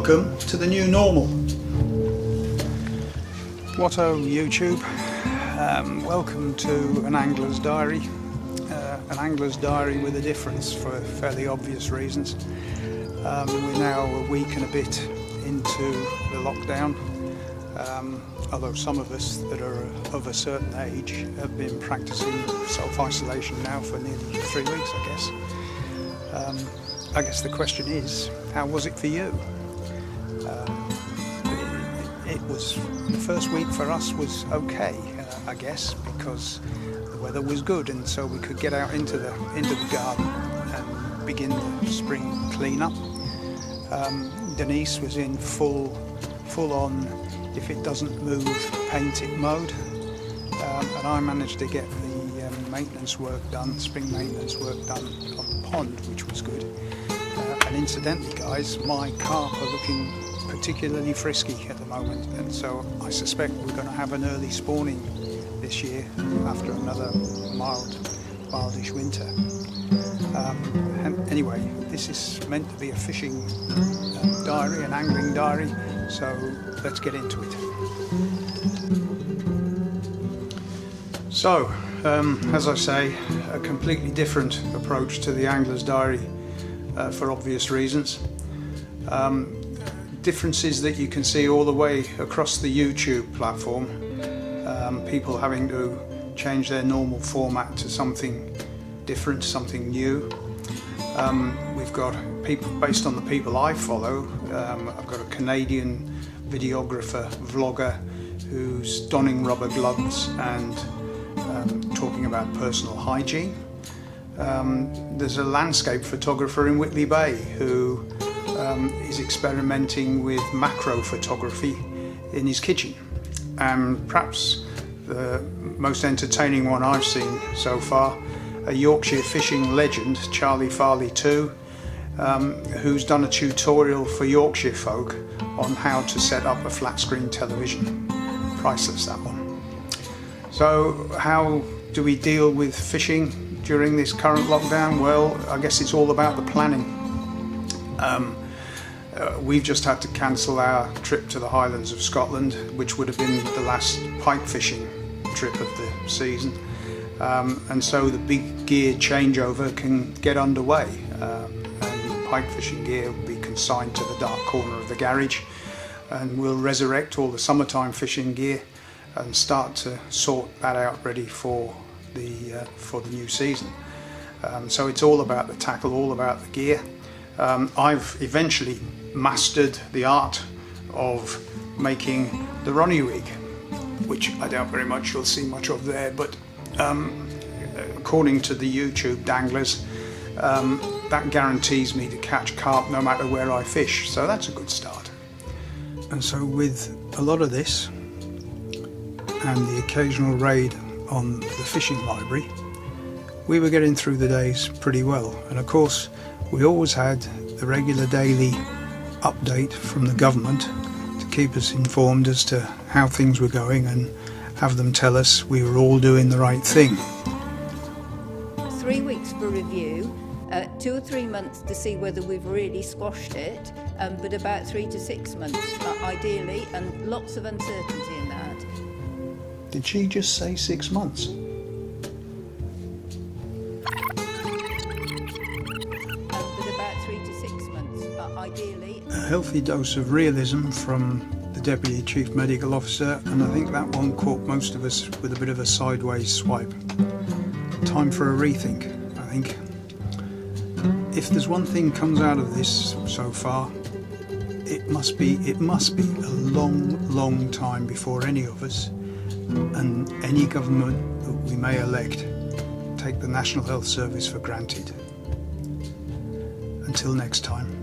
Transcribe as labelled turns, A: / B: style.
A: Welcome to the new normal. What ho YouTube, welcome to an angler's diary. An angler's diary with a difference for fairly obvious reasons. We're now a week and a bit into the lockdown, although some of us that are of a certain age have been practicing self-isolation now for nearly 3 weeks, I guess. I guess the question is, how was it for you? It was, the first week for us was okay, I guess, because the weather was good, and so we could get out into the garden and begin the spring clean-up. Denise was in full on, if it doesn't move, paint it mode, and I managed to get the maintenance work done, spring maintenance work done on the pond, which was good. And incidentally, guys, my carp are looking particularly frisky at the moment, and so I suspect we're going to have an early spawning this year after another mildish winter. And anyway, this is meant to be a fishing diary, an angling diary, so let's get into it. So, as I say, a completely different approach to the angler's diary for obvious reasons. Differences that you can see all the way across the YouTube platform. People having to change their normal format to something different, something new. We've got people, based on the people I follow, I've got a Canadian videographer, vlogger, who's donning rubber gloves and talking about personal hygiene. There's a landscape photographer in Whitley Bay who is experimenting with macro photography in his kitchen. And perhaps the most entertaining one I've seen so far, a Yorkshire fishing legend, Charlie Farley too, who's done a tutorial for Yorkshire folk on how to set up a flat screen television. Priceless, that one. So how do we deal with fishing during this current lockdown? Well, I guess it's all about the planning. We've just had to cancel our trip to the Highlands of Scotland, which would have been the last pike fishing trip of the season. And so the big gear changeover can get underway. And pike fishing gear will be consigned to the dark corner of the garage, and we'll resurrect all the summertime fishing gear and start to sort that out ready for the new season. So it's all about the tackle, all about the gear. I've eventually mastered the art of making the Ronnie rig, which I doubt very much you'll see much of there, but according to the YouTube danglers, that guarantees me to catch carp no matter where I fish, so that's a good start. And so with a lot of this and the occasional raid on the fishing library, we were getting through the days pretty well. And of course, we always had the regular daily update from the government to keep us informed as to how things were going and have them tell us we were all doing the right thing.
B: 3 weeks for review, 2 or 3 months to see whether we've really squashed it, but about 3 to 6 months ideally, and lots of uncertainty in that.
A: Did she just say 6 months?
B: But about 3 to 6 months ideally.
A: A healthy dose of realism from the Deputy Chief Medical Officer, and I think that one caught most of us with a bit of a sideways swipe. Time for a rethink, I think. If there's one thing comes out of this so far, it must be a long time before any of us and any government that we may elect take the National Health Service for granted. Until next time.